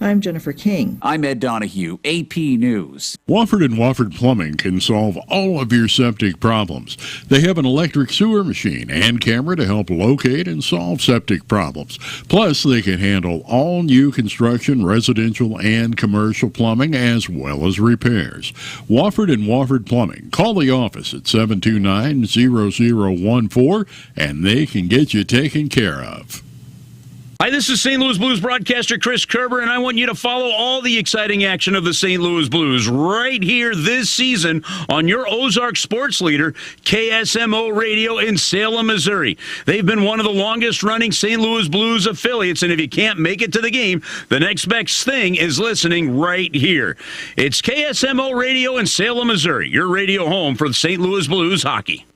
I'm Jennifer King. I'm Ed Donahue, AP News. Wofford & Wofford Plumbing can solve all of your septic problems. They have an electric sewer machine and camera to help locate and solve septic problems. Plus, they can handle all new construction, residential, and commercial plumbing as well as repairs. Wofford & Wofford Plumbing. Call the office at 729-0014 and they can get you taken care of. Hi, this is St. Louis Blues broadcaster Chris Kerber, and I want you to follow all the exciting action of the St. Louis Blues right here this season on your Ozark sports leader, KSMO Radio in Salem, Missouri. They've been one of the longest-running St. Louis Blues affiliates, and if you can't make it to the game, the next best thing is listening right here. It's KSMO Radio in Salem, Missouri, your radio home for the St. Louis Blues hockey.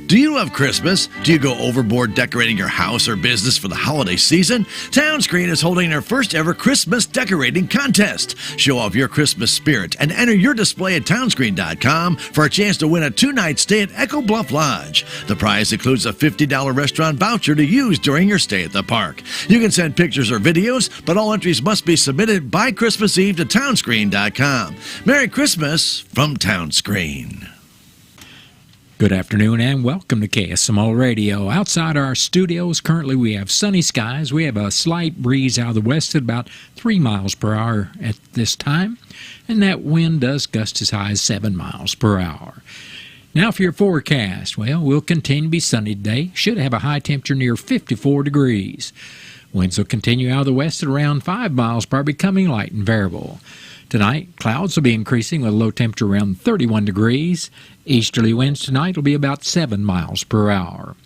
Do you love Christmas? Do you go overboard decorating your house or business for the holiday season? Townscreen is holding their first ever Christmas decorating contest. Show off your Christmas spirit and enter your display at townscreen.com for a chance to win a 2-night stay at Echo Bluff Lodge. The prize includes a $50 restaurant voucher to use during your stay at the park. You can send pictures or videos, but all entries must be submitted by Christmas Eve to townscreen.com. Merry Christmas from Townscreen. Good afternoon and welcome to KSMO Radio. Outside our studios, currently we have sunny skies. We have a slight breeze out of the west at about 3 miles per hour at this time, and that wind does gust as high as 7 miles per hour. Now for your forecast, well, we'll continue to be sunny today. Should have a high temperature near 54 degrees. Winds will continue out of the west at around 5 miles per hour, becoming light and variable. Tonight, clouds will be increasing with a low temperature around 31 degrees. Easterly winds tonight will be about 7 miles per hour.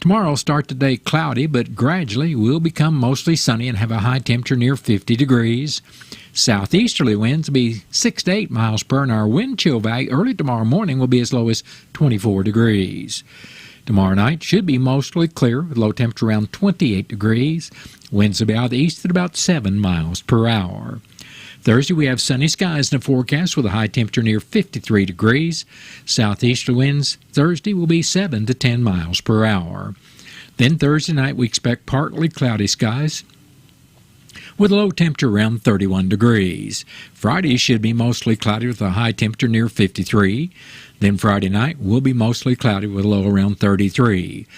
Tomorrow will start the day cloudy, but gradually will become mostly sunny and have a high temperature near 50 degrees. Southeasterly winds will be 6 to 8 miles per hour, and our wind chill value early tomorrow morning will be as low as 24 degrees. Tomorrow night should be mostly clear with low temperature around 28 degrees. Winds will be out of the east at about 7 miles per hour. Thursday, we have sunny skies in the forecast with a high temperature near 53 degrees. Southeasterly winds Thursday will be 7 to 10 miles per hour. Then Thursday night, we expect partly cloudy skies with a low temperature around 31 degrees. Friday should be mostly cloudy with a high temperature near 53. Then Friday night will be mostly cloudy with a low around 33.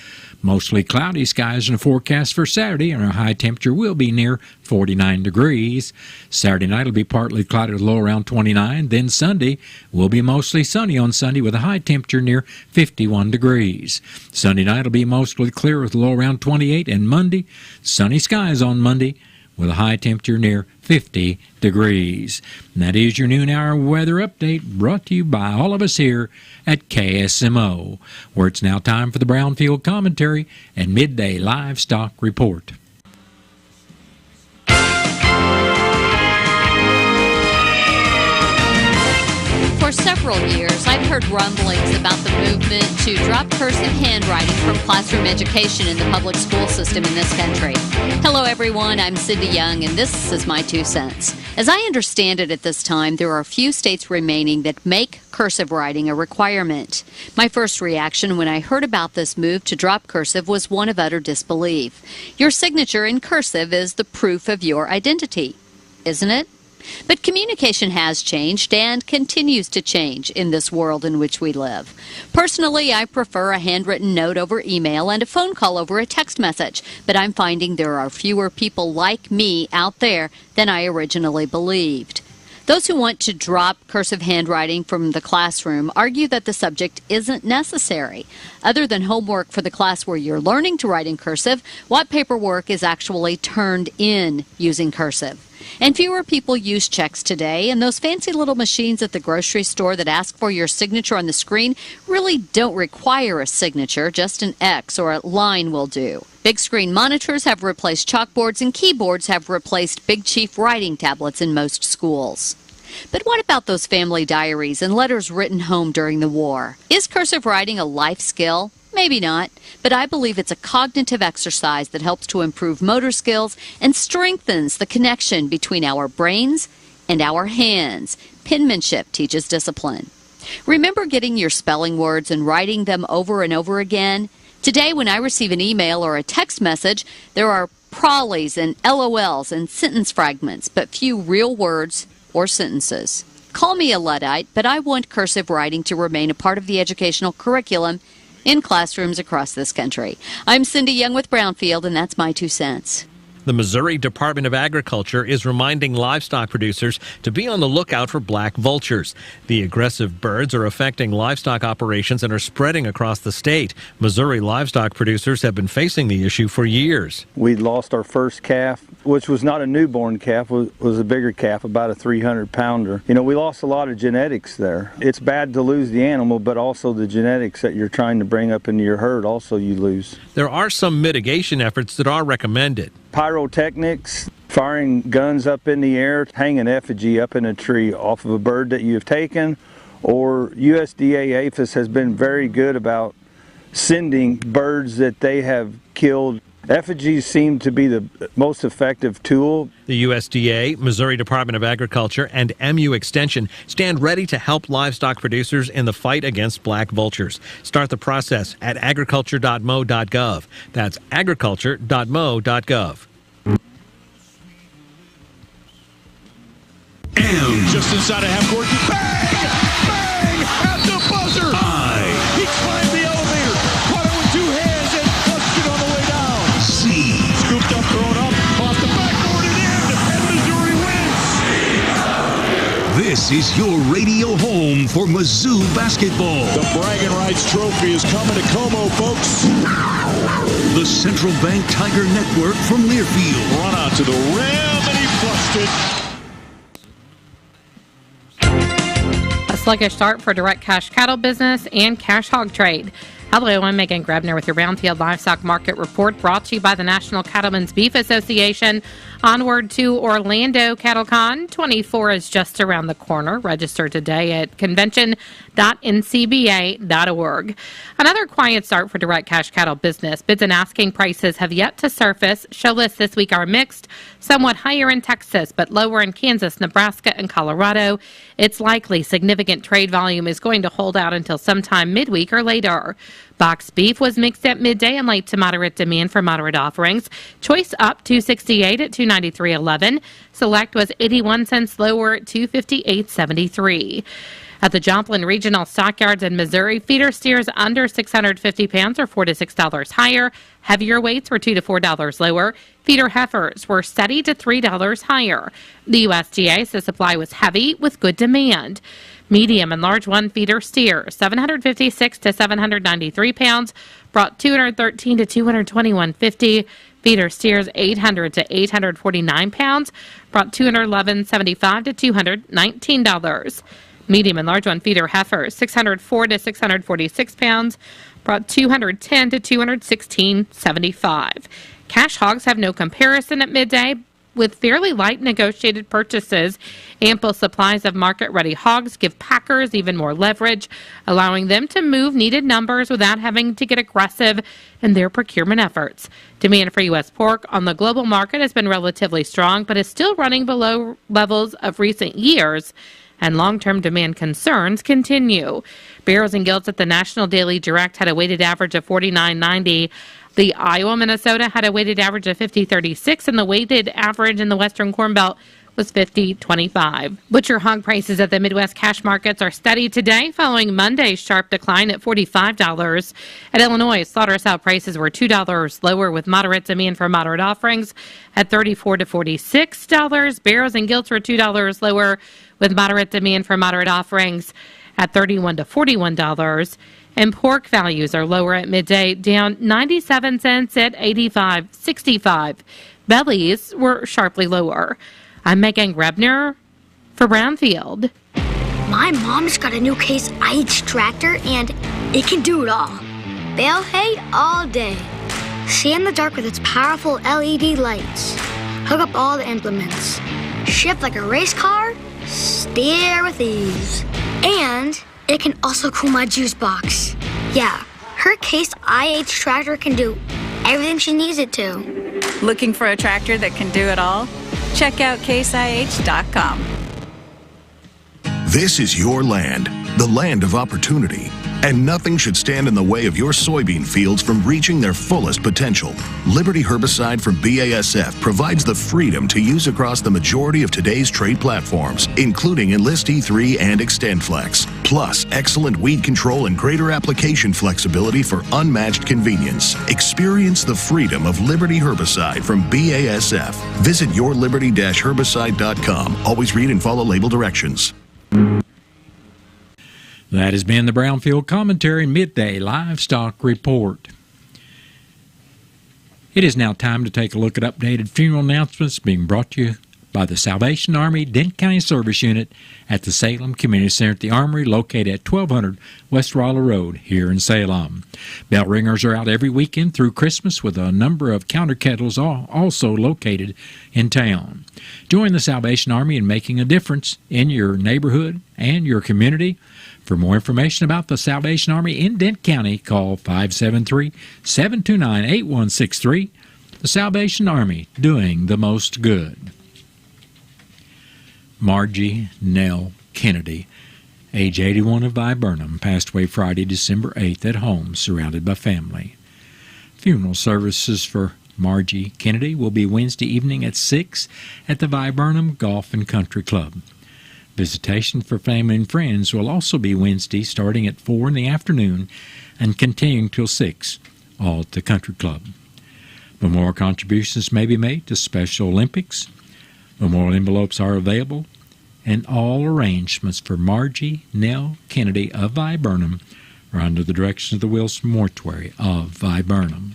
Mostly cloudy skies in the forecast for Saturday, and our high temperature will be near 49 degrees. Saturday night will be partly cloudy with a low around 29. Then Sunday will be mostly sunny on Sunday with a high temperature near 51 degrees. Sunday night will be mostly clear with a low around 28. And Monday, sunny skies on Monday with a high temperature near 50 degrees. And that is your noon hour weather update brought to you by all of us here at KSMO, where it's now time for the Brownfield Commentary and Midday Livestock Report. For several years, I've heard rumblings about the movement to drop cursive handwriting from classroom education in the public school system in this country. Hello, everyone. I'm Cindy Young, and this is my 2 cents. As I understand it at this time, there are a few states remaining that make cursive writing a requirement. My first reaction when I heard about this move to drop cursive was one of utter disbelief. Your signature in cursive is the proof of your identity, isn't it? But communication has changed and continues to change in this world in which we live. Personally, I prefer a handwritten note over email and a phone call over a text message, but I'm finding there are fewer people like me out there than I originally believed. Those who want to drop cursive handwriting from the classroom argue that the subject isn't necessary. Other than homework for the class where you're learning to write in cursive, what paperwork is actually turned in using cursive? And fewer people use checks today, and those fancy little machines at the grocery store that ask for your signature on the screen really don't require a signature, just an X or a line will do. Big screen monitors have replaced chalkboards, and keyboards have replaced Big Chief writing tablets in most schools. But what about those family diaries and letters written home during the war? Is cursive writing a life skill? Maybe not, but I believe it's a cognitive exercise that helps to improve motor skills and strengthens the connection between our brains and our hands. Penmanship teaches discipline. Remember getting your spelling words and writing them over and over again? Today, when I receive an email or a text message, there are prollies and LOLs and sentence fragments, but few real words or sentences. Call me a Luddite, but I want cursive writing to remain a part of the educational curriculum in classrooms across this country. I'm Cindy Young with Brownfield, and that's my 2 cents. The Missouri Department of Agriculture is reminding livestock producers to be on the lookout for black vultures. The aggressive birds are affecting livestock operations and are spreading across the state. Missouri livestock producers have been facing the issue for years. We lost our first calf, which was not a newborn calf, was a bigger calf, about a 300-pounder. You know, we lost a lot of genetics there. It's bad to lose the animal, but also the genetics that you're trying to bring up into your herd also you lose. There are some mitigation efforts that are recommended. Pyrotechnics, firing guns up in the air, hang an effigy up in a tree off of a bird that you have taken, or USDA APHIS has been very good about sending birds that they have killed. Effigies seem to be the most effective tool. The USDA, Missouri Department of Agriculture, and MU Extension stand ready to help livestock producers in the fight against black vultures. Start the process at agriculture.mo.gov. That's agriculture.mo.gov. And just inside of half court, bang! Bang! At the buzzer! He climbed the elevator, caught it with 2 hands, and flushed it on the way down. Scooped up, thrown up, off the backboard and in, and Missouri wins! This is your radio home for Mizzou basketball. The bragging rights trophy is coming to Como, folks. The Central Bank Tiger Network from Learfield. Run out to the rim, and he flushed it. A sluggish start for direct cash cattle business and cash hog trade. Hello, I'm Megan Grebner with your Brownfield Livestock Market Report, brought to you by the National Cattlemen's Beef Association. Onward to Orlando CattleCon 24 is just around the corner. Register today at convention.ncba.org. Another quiet start for direct cash cattle business. Bids and asking prices have yet to surface. Show lists this week are mixed, somewhat higher in Texas, but lower in Kansas, Nebraska, and Colorado. It's likely significant trade volume is going to hold out until sometime midweek or later. Box beef was mixed at midday and light to moderate demand for moderate offerings. Choice up $268 at $293.11. Select was 81 cents lower at $258.73. At the Joplin Regional Stockyards in Missouri, feeder steers under 650 pounds are $4 to $6 higher. Heavier weights were $2 to $4 lower. Feeder heifers were steady to $3 higher. The USDA says supply was heavy with good demand. Medium and large one feeder steer, 756 to 793 pounds, brought 213 to 221.50. Feeder steers, 800 to 849 pounds, brought $211.75 to $219. Medium and large one feeder heifers, 604 to 646 pounds, brought $210 to $216.75. Cash hogs have no comparison at midday. With fairly light negotiated purchases, ample supplies of market-ready hogs give packers even more leverage, allowing them to move needed numbers without having to get aggressive in their procurement efforts. Demand for U.S. pork on the global market has been relatively strong, but is still running below levels of recent years, and long-term demand concerns continue. Barrels and gilts at the National Daily Direct had a weighted average of 49.90. The Iowa, Minnesota had a weighted average of 50.36, and the weighted average in the Western Corn Belt was 50.25. Butcher hog prices at the Midwest cash markets are steady today, following Monday's sharp decline at $45. At Illinois, slaughter-sow prices were $2 lower, with moderate demand for moderate offerings at $34 to $46. Barrels and gilts were $2 lower, with moderate demand for moderate offerings at $31 to $41. And pork values are lower at midday, down 97 cents at $85.65. Bellies were sharply lower. I'm Megan Grebner for Brownfield. My mom's got a new Case IH tractor, and it can do it all. Bale hay all day. See in the dark with its powerful LED lights. Hook up all the implements. Shift like a race car. Steer with ease. And it can also cool my juice box. Yeah, her Case IH tractor can do everything she needs it to. Looking for a tractor that can do it all? Check out caseih.com. This is your land, the land of opportunity. And nothing should stand in the way of your soybean fields from reaching their fullest potential. Liberty Herbicide from BASF provides the freedom to use across the majority of today's trait platforms, including Enlist E3 and XtendFlex. Plus, excellent weed control and greater application flexibility for unmatched convenience. Experience the freedom of Liberty Herbicide from BASF. Visit yourliberty-herbicide.com. Always read and follow label directions. That has been the Brownfield Commentary Midday Livestock Report. It is now time to take a look at updated funeral announcements being brought to you by the Salvation Army Dent County Service Unit at the Salem Community Center at the Armory, located at 1200 West Rolla Road here in Salem. Bell ringers are out every weekend through Christmas, with a number of counter kettles also located in town. Join the Salvation Army in making a difference in your neighborhood and your community. For more information about the Salvation Army in Dent County, call 573-729-8163. The Salvation Army, doing the most good. Margie Nell Kennedy, age 81, of Viburnum, passed away Friday, December 8th at home, surrounded by family. Funeral services for Margie Kennedy will be Wednesday evening at 6 at the Viburnum Golf and Country Club. Visitation for family and friends will also be Wednesday, starting at 4 in the afternoon and continuing till 6, all at the Country Club. Memorial contributions may be made to Special Olympics. Memorial envelopes are available, and all arrangements for Margie Nell Kennedy of Viburnum are under the direction of the Wilson Mortuary of Viburnum.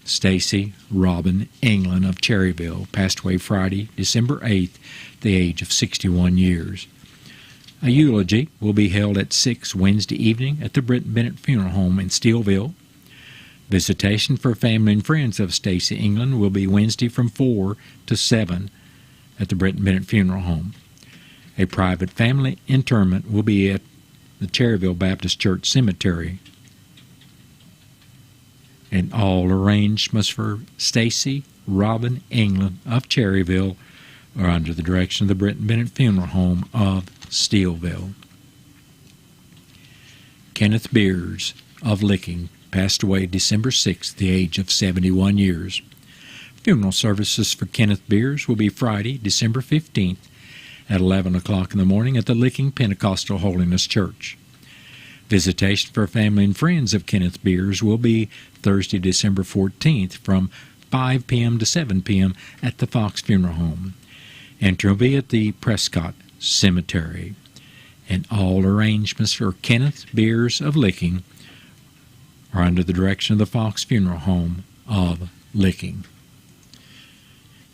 Stacy Robin England of Cherryville passed away Friday, December 8th, at the age of 61 years. A eulogy will be held at 6 Wednesday evening at the Britton Bennett Funeral Home in Steelville. Visitation for family and friends of Stacy England will be Wednesday from 4 to 7 at the Britton Bennett Funeral Home. A private family interment will be at the Cherryville Baptist Church Cemetery. And all arrangements for Stacy Robin England of Cherryville are under the direction of the Britton Bennett Funeral Home of Steelville. Kenneth Beers of Licking passed away December 6th at the age of 71 years. Funeral services for Kenneth Beers will be Friday, December 15th at 11 o'clock in the morning at the Licking Pentecostal Holiness Church. Visitation for family and friends of Kenneth Beers will be Thursday, December 14th from 5 p.m. to 7 p.m. at the Fox Funeral Home. Entry will be at the Prescott Cemetery. And all arrangements for Kenneth Beers of Licking are under the direction of the Fox Funeral Home of Licking.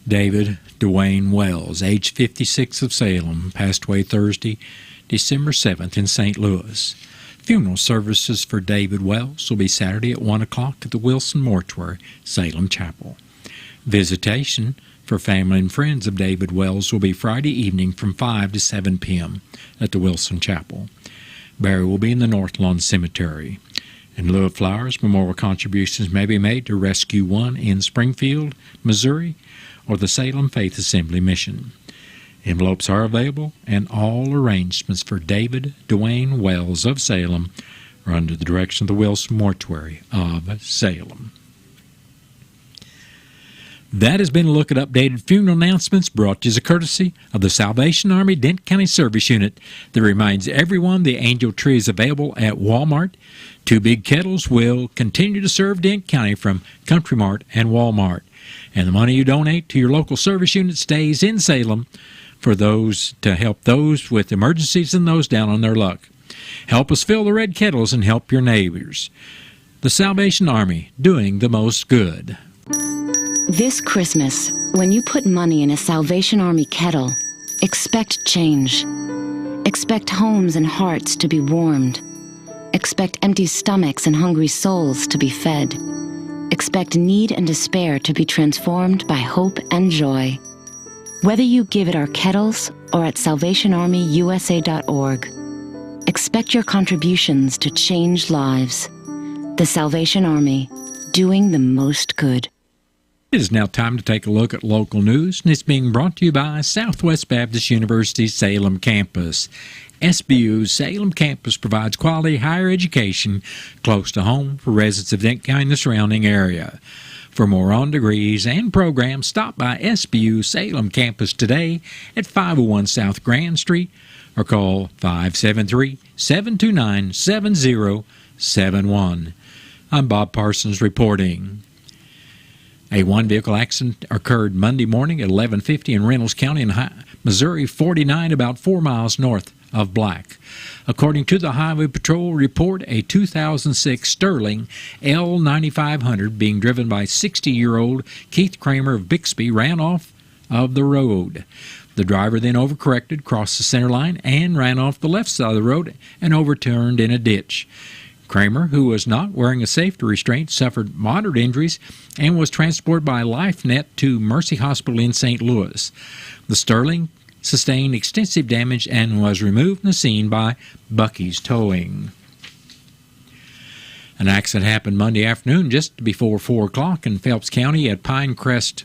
David Dwayne Wells, age 56, of Salem, passed away Thursday, December 7th in St. Louis. Funeral services for David Wells will be Saturday at 1 o'clock at the Wilson Mortuary, Salem Chapel. Visitation for family and friends of David Wells will be Friday evening from 5 to 7 p.m. at the Wilson Chapel. Burial will be in the North Lawn Cemetery. In lieu of flowers, memorial contributions may be made to Rescue One in Springfield, Missouri, or the Salem Faith Assembly Mission. Envelopes are available, and all arrangements for David Dwayne Wells of Salem are under the direction of the Wilson Mortuary of Salem. That has been a look at updated funeral announcements brought to you as a courtesy of the Salvation Army Dent County Service Unit that reminds everyone the angel tree is available at Walmart. 2 big kettles will continue to serve Dent County from Country Mart and Walmart. And the money you donate to your local service unit stays in Salem for those to help those with emergencies and those down on their luck. Help us fill the red kettles and help your neighbors. The Salvation Army, doing the most good. This Christmas, when you put money in a Salvation Army kettle, expect change. Expect homes and hearts to be warmed. Expect empty stomachs and hungry souls to be fed. Expect need and despair to be transformed by hope and joy. Whether you give at our kettles or at SalvationArmyUSA.org, expect your contributions to change lives. The Salvation Army, doing the most good. It is now time to take a look at local news, and it's being brought to you by Southwest Baptist University Salem campus. SBU's Salem campus provides quality higher education close to home for residents of Dent County and the surrounding area. For more on degrees and programs, stop by SBU Salem campus today at 501 South Grand Street or call 573-729-7071. I'm Bob Parsons reporting. A one-vehicle accident occurred Monday morning at 11:50 in Reynolds County in Missouri 49, about 4 miles north of Black. According to the Highway Patrol report, a 2006 Sterling L9500 being driven by 60-year-old Keith Kramer of Bixby ran off of the road. The driver then overcorrected, crossed the center line, and ran off the left side of the road and overturned in a ditch. Kramer, who was not wearing a safety restraint, suffered moderate injuries and was transported by LifeNet to Mercy Hospital in St. Louis. The Sterling sustained extensive damage and was removed from the scene by Bucky's Towing. An accident happened Monday afternoon just before 4 o'clock in Phelps County at Pine Forest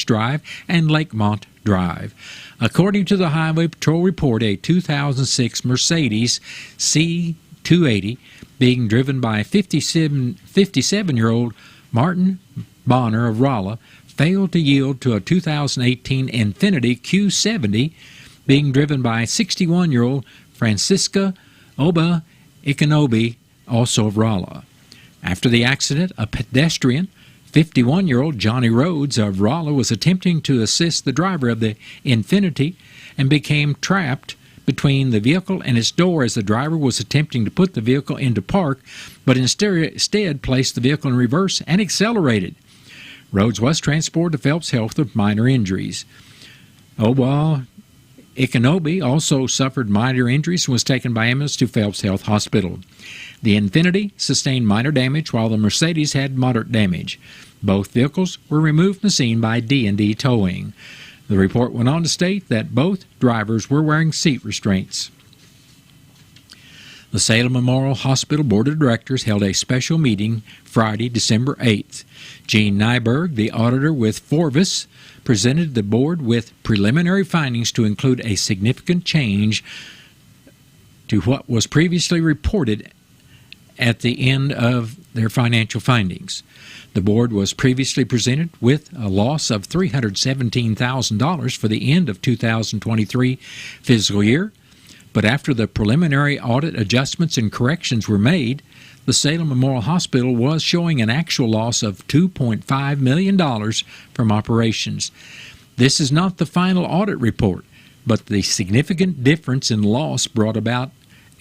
Drive and Lakemont Drive. According to the Highway Patrol report, a 2006 Mercedes C280 being driven by 57-year-old Martin Bonner of Rolla failed to yield to a 2018 Infiniti Q70 being driven by 61-year-old Francisca Oba Ikanobi, also of Rolla. After the accident, a pedestrian, 51-year-old Johnny Rhodes of Rolla, was attempting to assist the driver of the Infiniti and became trapped between the vehicle and its door as the driver was attempting to put the vehicle into park, but instead placed the vehicle in reverse and accelerated. Rhodes was transported to Phelps Health with minor injuries. Oba Ikanobi also suffered minor injuries and was taken by ambulance to Phelps Health Hospital. The Infiniti sustained minor damage while the Mercedes had moderate damage. Both vehicles were removed from the scene by D&D Towing. The report went on to state that both drivers were wearing seat restraints. The Salem Memorial Hospital Board of Directors held a special meeting Friday, December 8th. Gene Nyberg, the auditor with Forvis, presented the board with preliminary findings to include a significant change to what was previously reported at the end of their financial findings. The board was previously presented with a loss of $317,000 for the end of 2023 fiscal year, but after the preliminary audit adjustments and corrections were made, the Salem Memorial Hospital was showing an actual loss of $2.5 million from operations. This is not the final audit report, but the significant difference in loss brought about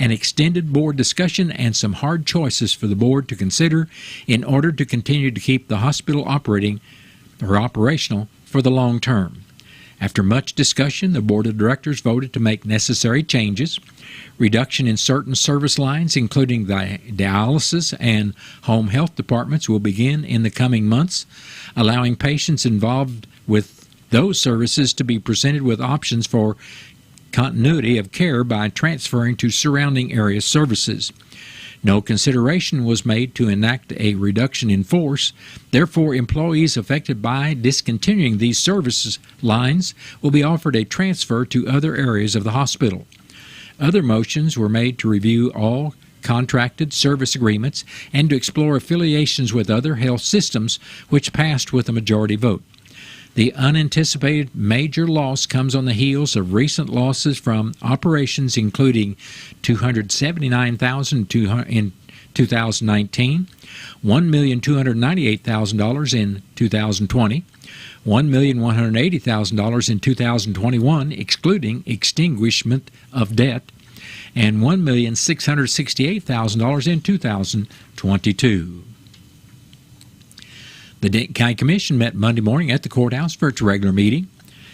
an extended board discussion and some hard choices for the board to consider in order to continue to keep the hospital operational for the long term. After much discussion, the board of directors voted to make necessary changes. Reduction in certain service lines, including the dialysis and home health departments, will begin in the coming months, allowing patients involved with those services to be presented with options for continuity of care by transferring to surrounding area services. No consideration was made to enact a reduction in force. Therefore, employees affected by discontinuing these services lines will be offered a transfer to other areas of the hospital. Other motions were made to review all contracted service agreements and to explore affiliations with other health systems, which passed with a majority vote. The unanticipated major loss comes on the heels of recent losses from operations, including $279,000 in 2019, $1,298,000 in 2020, $1,180,000 in 2021, excluding extinguishment of debt, and $1,668,000 in 2022. The Dent County Commission met Monday morning at the courthouse for its regular meeting.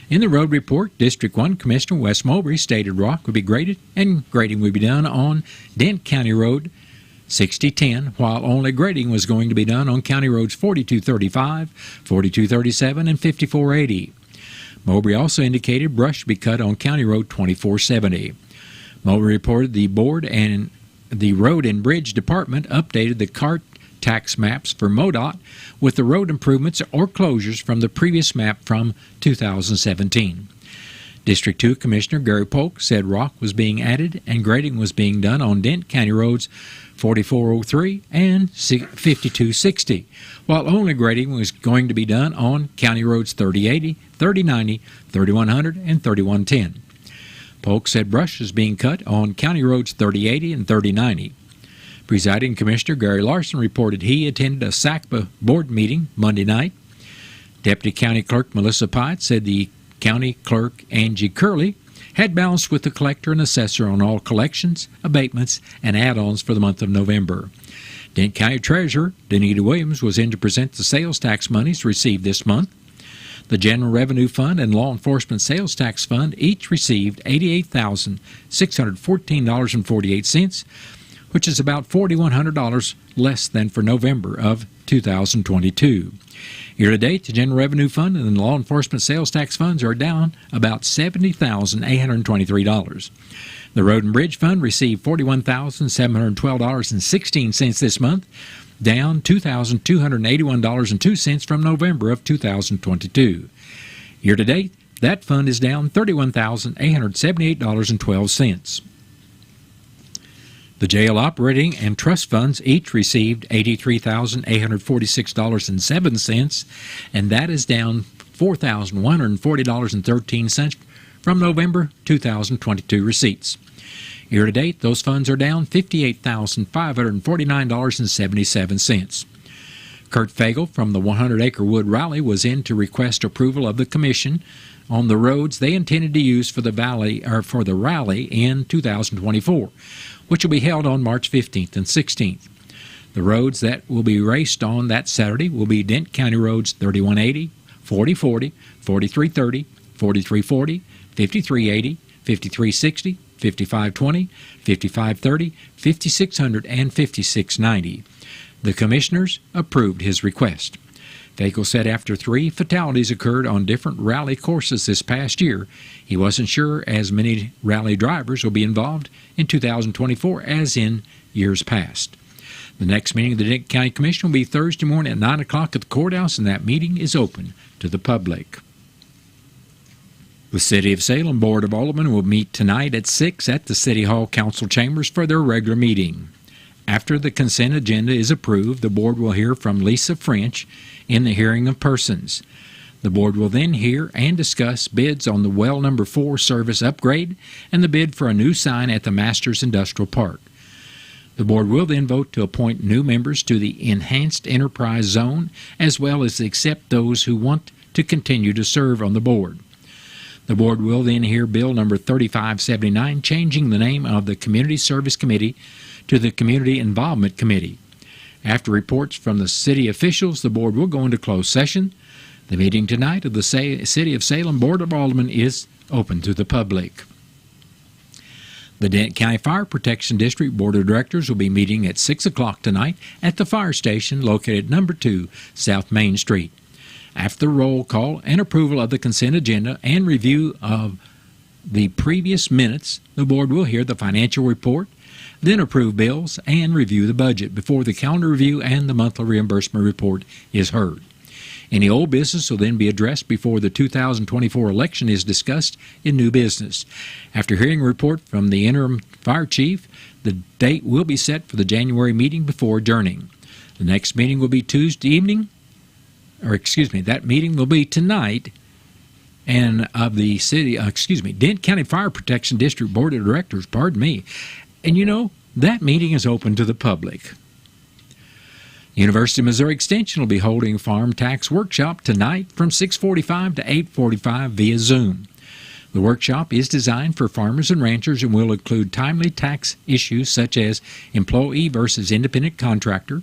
In the road report, District 1 Commissioner Wes Mowbray stated rock would be graded and grading would be done on Dent County Road 6010, while only grading was going to be done on County Roads 4235, 4237, and 5480. Mowbray also indicated brush would be cut on County Road 2470. Mowbray reported the board and the Road and Bridge Department updated the CART tax maps for MoDOT with the road improvements or closures from the previous map from 2017. District 2 Commissioner Gary Polk said rock was being added and grading was being done on Dent County roads 4403 and 5260, while only grading was going to be done on County roads 3080, 3090, 3100, and 3110. Polk said brush is being cut on County roads 3080 and 3090. Presiding Commissioner Gary Larson reported he attended a SACPA board meeting Monday night. Deputy County Clerk Melissa Pyatt said the County Clerk Angie Curley had balanced with the collector and assessor on all collections, abatements, and add-ons for the month of November. Dent County Treasurer Danita Williams was in to present the sales tax monies received this month. The General Revenue Fund and Law Enforcement Sales Tax Fund each received $88,614.48, which is about $4,100 less than for November of 2022. Year-to-date, the General Revenue Fund and the Law Enforcement Sales Tax Funds are down about $70,823. The Road and Bridge Fund received $41,712.16 this month, down $2,281.02 from November of 2022. Year-to-date, that fund is down $31,878.12. The jail operating and trust funds each received $83,846.07, and that is down $4,140.13 from November 2022 receipts. Year-to-date, those funds are down $58,549.77. Kurt Fagel from the 100-Acre Wood Rally was in to request approval of the Commission on the roads they intended to use for the rally in 2024, which will be held on March 15th and 16th. The roads that will be raced on that Saturday will be Dent County roads 3180, 4040, 4330, 4340, 5380, 5360, 5520, 5530, 5600, and 5690. The commissioners approved his request. Fagel said after 3 fatalities occurred on different rally courses this past year, he wasn't sure as many rally drivers will be involved in 2024 as in years past. The next meeting of the Dent County Commission will be Thursday morning at 9 o'clock at the courthouse, and that meeting is open to the public. The City of Salem Board of Aldermen will meet tonight at 6 at the City Hall Council Chambers for their regular meeting. After the consent agenda is approved, the board will hear from Lisa French in the hearing of persons. The board will then hear and discuss bids on the well number 4 service upgrade and the bid for a new sign at the Masters Industrial Park. The board will then vote to appoint new members to the Enhanced Enterprise Zone, as well as accept those who want to continue to serve on the board. The board will then hear Bill number 3579, changing the name of the Community Service Committee to the Community Involvement Committee. After reports from the city officials, the board will go into closed session. The meeting tonight of the City of Salem Board of Aldermen is open to the public. The Dent County Fire Protection District Board of Directors will be meeting at 6 o'clock tonight at the fire station located at number 2 South Main Street. After the roll call and approval of the consent agenda and review of the previous minutes, the board will hear the financial report, then approve bills and review the budget before the calendar review and the monthly reimbursement report is heard. Any old business will then be addressed before the 2024 election is discussed in new business. After hearing a report from the interim fire chief, the date will be set for the January meeting before adjourning. The next meeting will be Tuesday evening, that meeting will be tonight, and of the Dent County Fire Protection District Board of Directors, And you know, that meeting is open to the public. University of Missouri Extension will be holding a farm tax workshop tonight from 6:45 to 8:45 via Zoom. The workshop is designed for farmers and ranchers and will include timely tax issues such as employee versus independent contractor,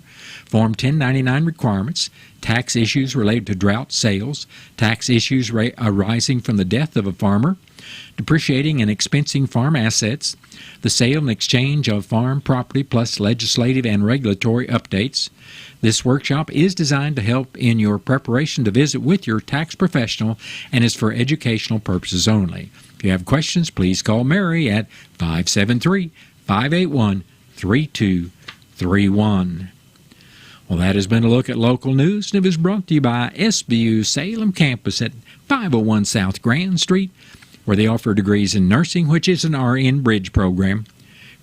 Form 1099 requirements, tax issues related to drought sales, tax issues arising from the death of a farmer, depreciating and expensing farm assets, the sale and exchange of farm property plus legislative and regulatory updates. This workshop is designed to help in your preparation to visit with your tax professional and is for educational purposes only. If you have questions, please call Mary at 573-581-3231. Well, that has been a look at local news, and it was brought to you by SBU Salem Campus at 501 South Grand Street, where they offer degrees in nursing, which is an RN bridge program,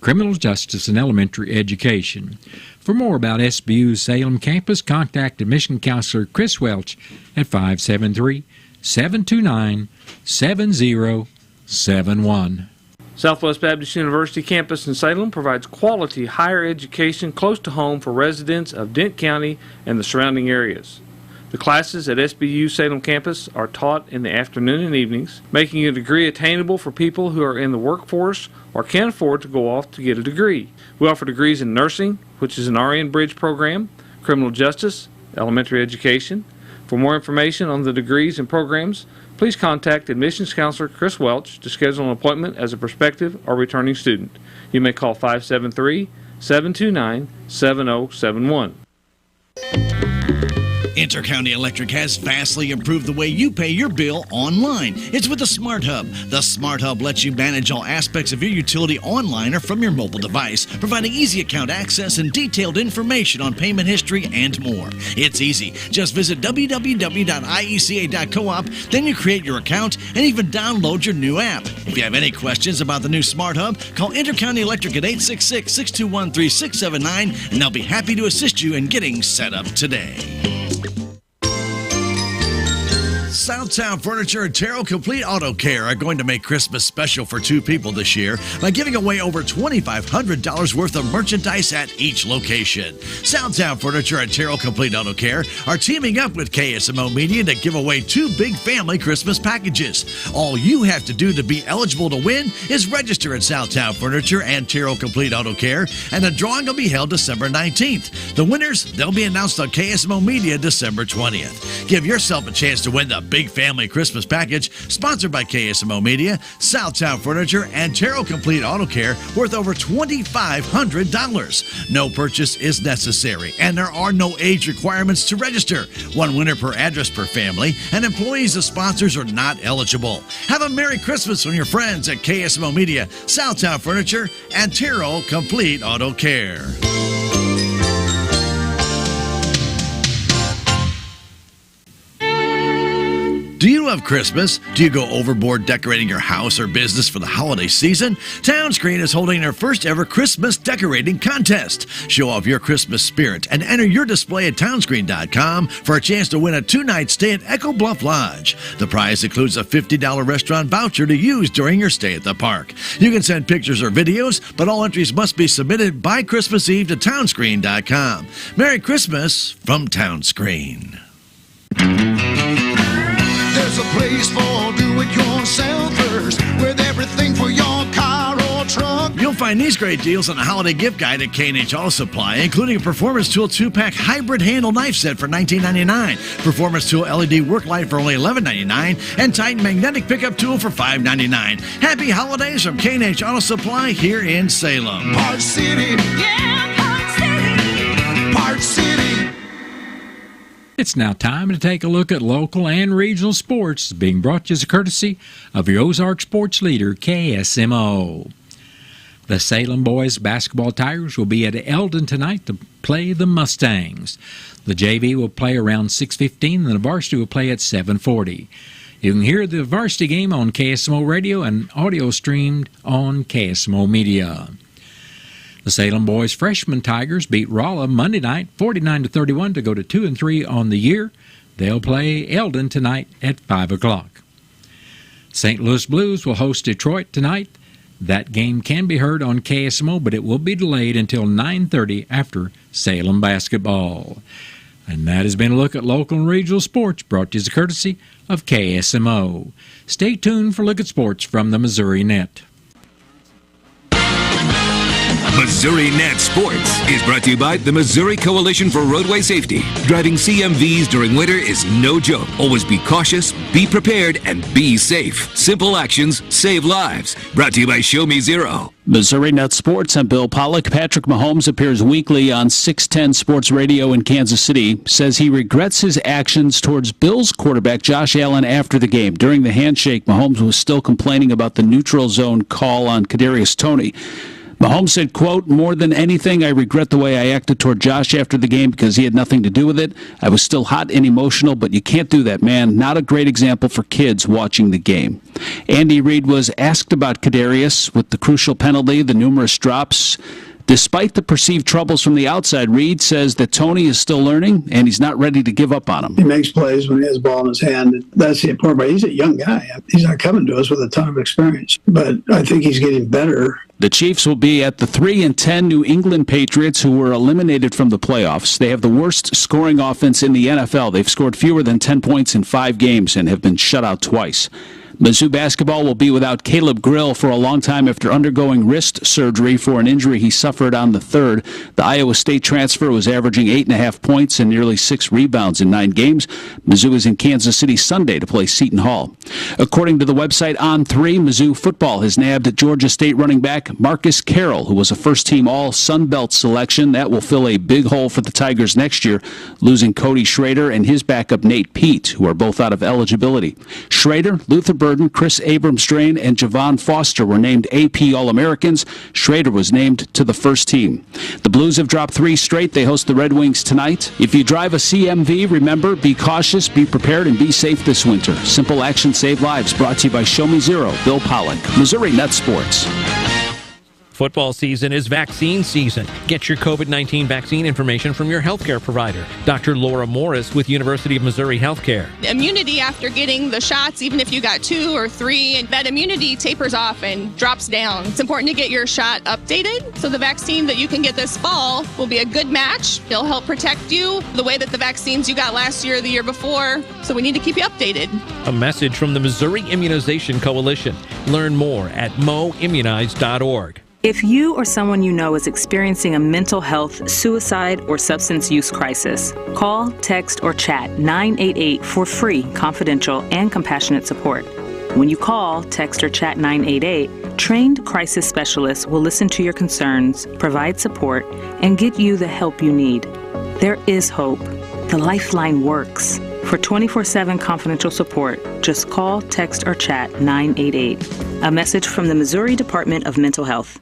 criminal justice, and elementary education. For more about SBU Salem Campus, contact admission counselor Chris Welch at 573-729-7071. Southwest Baptist University campus in Salem provides quality higher education close to home for residents of Dent County and the surrounding areas. The classes at SBU Salem campus are taught in the afternoon and evenings, making a degree attainable for people who are in the workforce or can't afford to go off to get a degree. We offer degrees in nursing, which is an RN bridge program, criminal justice, elementary education. For more information on the degrees and programs, please contact admissions counselor Chris Welch to schedule an appointment as a prospective or returning student. You may call 573-729-7071. Intercounty Electric has vastly improved the way you pay your bill online. It's with the Smart Hub. The Smart Hub lets you manage all aspects of your utility online or from your mobile device, providing easy account access and detailed information on payment history and more. It's easy. Just visit www.ieca.coop, then you create your account and even download your new app. If you have any questions about the new Smart Hub, call Intercounty Electric at 866-621-3679, and they'll be happy to assist you in getting set up today. Southtown Furniture and Terrell Complete Auto Care are going to make Christmas special for two people this year by giving away over $2,500 worth of merchandise at each location. Southtown Furniture and Terrell Complete Auto Care are teaming up with KSMO Media to give away two big family Christmas packages. All you have to do to be eligible to win is register at Southtown Furniture and Terrell Complete Auto Care, and the drawing will be held December 19th. The winners, they'll be announced on KSMO Media December 20th. Give yourself a chance to win the big family Christmas package sponsored by KSMO Media, Southtown Furniture, and Terrell Complete Auto Care worth over $2,500. No purchase is necessary, and there are no age requirements to register. One winner per address per family, and employees of sponsors are not eligible. Have a Merry Christmas from your friends at KSMO Media, Southtown Furniture, and Terrell Complete Auto Care. Do you love Christmas? Do you go overboard decorating your house or business for the holiday season? Townscreen is holding their first ever Christmas decorating contest. Show off your Christmas spirit and enter your display at townscreen.com for a chance to win a 2-night stay at Echo Bluff Lodge. The prize includes a $50 restaurant voucher to use during your stay at the park. You can send pictures or videos, but all entries must be submitted by Christmas Eve to townscreen.com. Merry Christmas from Townscreen. There's a place for do-it-yourselfers with everything for your car or truck. You'll find these great deals on the holiday gift guide at K&H Auto Supply, including a Performance Tool 2-pack hybrid handle knife set for $19.99, Performance Tool LED work light for only $11.99, and Titan magnetic pickup tool for $5.99. Happy holidays from K&H Auto Supply here in Salem. Park City, yeah, Park City, Park City. It's now time to take a look at local and regional sports, being brought to you as a courtesy of your Ozark sports leader, KSMO. The Salem boys basketball Tigers will be at Eldon tonight to play the Mustangs. The JV will play around 6:15, and the varsity will play at 7:40. You can hear the varsity game on KSMO Radio and audio streamed on KSMO Media. The Salem boys freshman Tigers beat Rolla Monday night 49-31 to go to 2-3 on the year. They'll play Eldon tonight at 5 o'clock. St. Louis Blues will host Detroit tonight. That game can be heard on KSMO, but it will be delayed until 9:30 after Salem basketball. And that has been a look at local and regional sports, brought to you as a courtesy of KSMO. Stay tuned for a look at sports from the Missouri Net. Missouri Net Sports is brought to you by the Missouri Coalition for Roadway Safety. Driving CMVs during winter is no joke. Always be cautious, be prepared, and be safe. Simple actions save lives. Brought to you by Show Me Zero. Missouri Net Sports, I'm Bill Pollock. Patrick Mahomes appears weekly on 610 Sports Radio in Kansas City, says he regrets his actions towards Bills quarterback Josh Allen after the game. During the handshake, Mahomes was still complaining about the neutral zone call on Kadarius Toney. Mahomes said, quote, "More than anything, I regret the way I acted toward Josh after the game because he had nothing to do with it. I was still hot and emotional, but you can't do that, man. Not a great example for kids watching the game." Andy Reid was asked about Kadarius with the crucial penalty, the numerous drops. Despite the perceived troubles from the outside, Reid says that Tony is still learning and he's not ready to give up on him. He makes plays when he has the ball in his hand. That's the important part. He's a young guy. He's not coming to us with a ton of experience, but I think he's getting better. The Chiefs will be at the 3-10 New England Patriots, who were eliminated from the playoffs. They have the worst scoring offense in the NFL. They've scored fewer than 10 points in 5 games and have been shut out twice. Mizzou basketball will be without Caleb Grill for a long time after undergoing wrist surgery for an injury he suffered on the 3rd. The Iowa State transfer was averaging 8.5 points and nearly 6 rebounds in 9 games. Mizzou is in Kansas City Sunday to play Seton Hall. According to the website On3, Mizzou football has nabbed Georgia State running back Marcus Carroll, who was a first-team All-Sun Belt selection. That will fill a big hole for the Tigers next year, losing Cody Schrader and his backup Nate Pete, who are both out of eligibility. Schrader, Luther Burden, Chris Abrams-Drain, and Javon Foster were named AP All-Americans. Schrader was named to the first team. The Blues have dropped 3 straight. They host the Red Wings tonight. If you drive a CMV, remember, be cautious, be prepared, and be safe this winter. Simple actions save lives. Brought to you by Show Me Zero, Bill Pollock, Missouri Net Sports. Football season is vaccine season. Get your COVID-19 vaccine information from your healthcare provider. Dr. Laura Morris with University of Missouri Healthcare. Immunity after getting the shots, even if you got 2 or 3, and that immunity tapers off and drops down. It's important to get your shot updated. So the vaccine that you can get this fall will be a good match. It'll help protect you the way that the vaccines you got last year or the year before. So we need to keep you updated. A message from the Missouri Immunization Coalition. Learn more at moimmunize.org. If you or someone you know is experiencing a mental health, suicide, or substance use crisis, call, text, or chat 988 for free, confidential, and compassionate support. When you call, text, or chat 988, trained crisis specialists will listen to your concerns, provide support, and get you the help you need. There is hope. The Lifeline works. For 24/7 confidential support, just call, text, or chat 988. A message from the Missouri Department of Mental Health.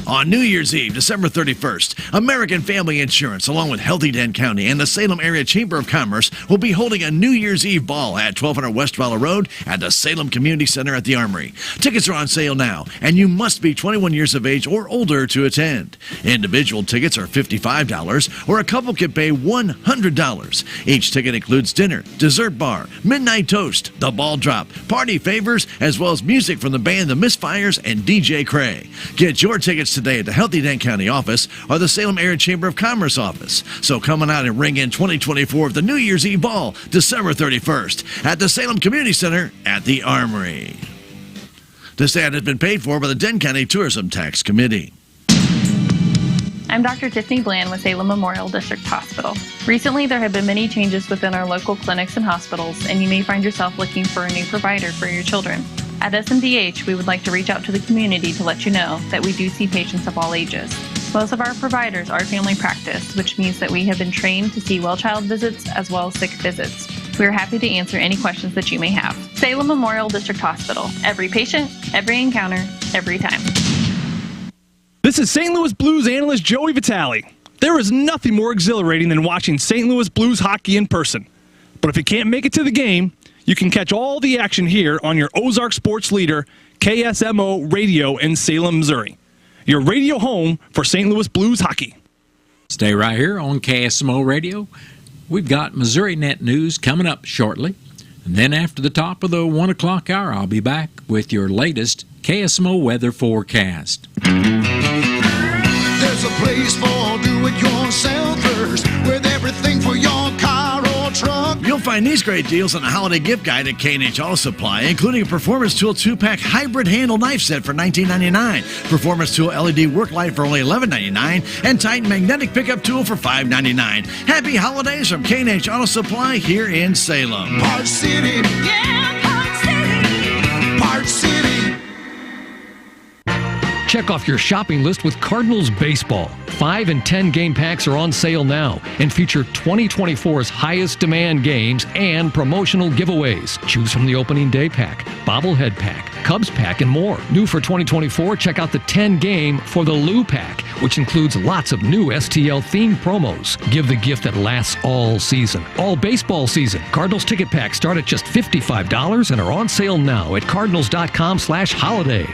On New Year's Eve, December 31st, American Family Insurance, along with Healthy Dent County and the Salem Area Chamber of Commerce, will be holding a New Year's Eve ball at 1200 West Fowler Road at the Salem Community Center at the Armory. Tickets are on sale now, and you must be 21 years of age or older to attend. Individual tickets are $55, or a couple can pay $100. Each ticket includes dinner, dessert bar, midnight toast, the ball drop, party favors, as well as music from the band The Misfires and DJ Cray. Get your tickets today at the Healthy Dent County office or the Salem Area Chamber of Commerce office. So come on out and ring in 2024 of the New Year's Eve Ball, December 31st, at the Salem Community Center at the Armory. This ad has been paid for by the Dent County Tourism Tax Committee. I'm Dr. Tiffany Bland with Salem Memorial District Hospital. Recently, there have been many changes within our local clinics and hospitals, and you may find yourself looking for a new provider for your children. At SMDH, we would like to reach out to the community to let you know that we do see patients of all ages. Most of our providers are family practice, which means that we have been trained to see well child visits as well as sick visits. We are happy to answer any questions that you may have. Salem Memorial District Hospital. Every patient, every encounter, every time. This is St. Louis Blues analyst Joey Vitale. There is nothing more exhilarating than watching St. Louis Blues hockey in person. But if you can't make it to the game, you can catch all the action here on your Ozark sports leader, KSMO Radio in Salem, Missouri. Your radio home for St. Louis Blues hockey. Stay right here on KSMO Radio. We've got Missouri Net News coming up shortly. And then after the top of the 1 o'clock hour, I'll be back with your latest KSMO weather forecast. There's a place for do-it-yourselfers with everything for your car or truck. You'll find these great deals on a holiday gift guide at K&H Auto Supply, including a Performance Tool 2-pack hybrid handle knife set for $19.99, Performance Tool LED work light for only $11.99, and Titan magnetic pickup tool for $5.99. Happy holidays from K&H Auto Supply here in Salem. Park City. Yeah, Park City. Park City. Check off your shopping list with Cardinals Baseball. 5 and 10 game packs are on sale now and feature 2024's highest demand games and promotional giveaways. Choose from the opening day pack, bobblehead pack, Cubs pack, and more. New for 2024, check out the 10 game For the Lou pack, which includes lots of new STL themed promos. Give the gift that lasts all season, all baseball season. Cardinals ticket packs start at just $55 and are on sale now at cardinals.com/holiday.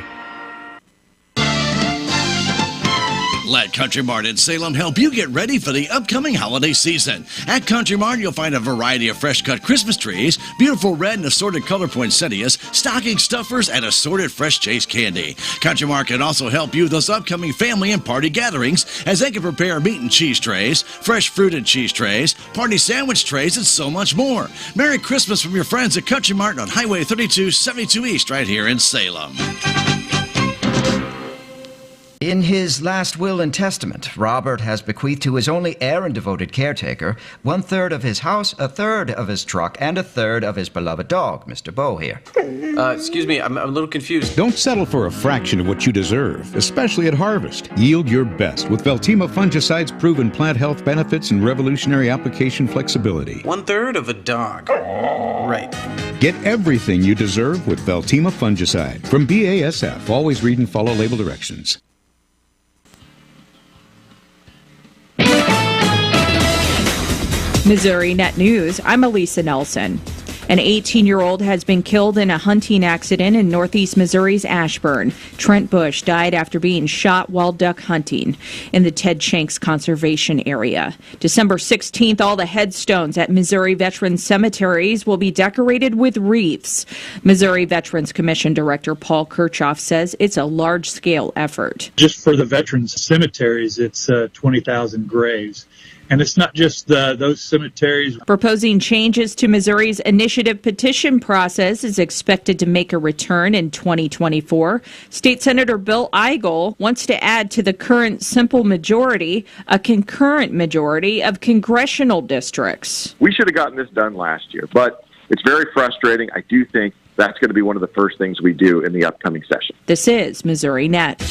Let Country Mart in Salem help you get ready for the upcoming holiday season. At Country Mart, you'll find a variety of fresh-cut Christmas trees, beautiful red and assorted color poinsettias, stocking stuffers, and assorted fresh chase candy. Country Mart can also help you with those upcoming family and party gatherings, as they can prepare meat and cheese trays, fresh fruit and cheese trays, party sandwich trays, and so much more. Merry Christmas from your friends at Country Mart on Highway 3272 East, right here in Salem. In his last will and testament, Robert has bequeathed to his only heir and devoted caretaker 1/3 of his house, 1/3 of his truck, and 1/3 of his beloved dog, Mr. Bow here. Excuse me, I'm a little confused. Don't settle for a fraction of what you deserve, especially at harvest. Yield your best with Veltima fungicide's proven plant health benefits and revolutionary application flexibility. 1/3 of a dog. Right. Get everything you deserve with Veltima fungicide. From BASF, always read and follow label directions. Missouri Net News, I'm Elisa Nelson. An 18-year-old has been killed in a hunting accident in northeast Missouri's Ashburn. Trent Bush died after being shot while duck hunting in the Ted Shanks Conservation Area. December 16th, all the headstones at Missouri veterans cemeteries will be decorated with wreaths. Missouri Veterans Commission Director Paul Kirchhoff says it's a large-scale effort. Just for the veterans cemeteries, it's 20,000 graves. And it's not just those cemeteries. Proposing changes to Missouri's initiative petition process is expected to make a return in 2024. State Senator Bill Eigel wants to add to the current simple majority a concurrent majority of congressional districts. We should have gotten this done last year, but it's very frustrating. I do think that's going to be one of the first things we do in the upcoming session. This is Missouri Net.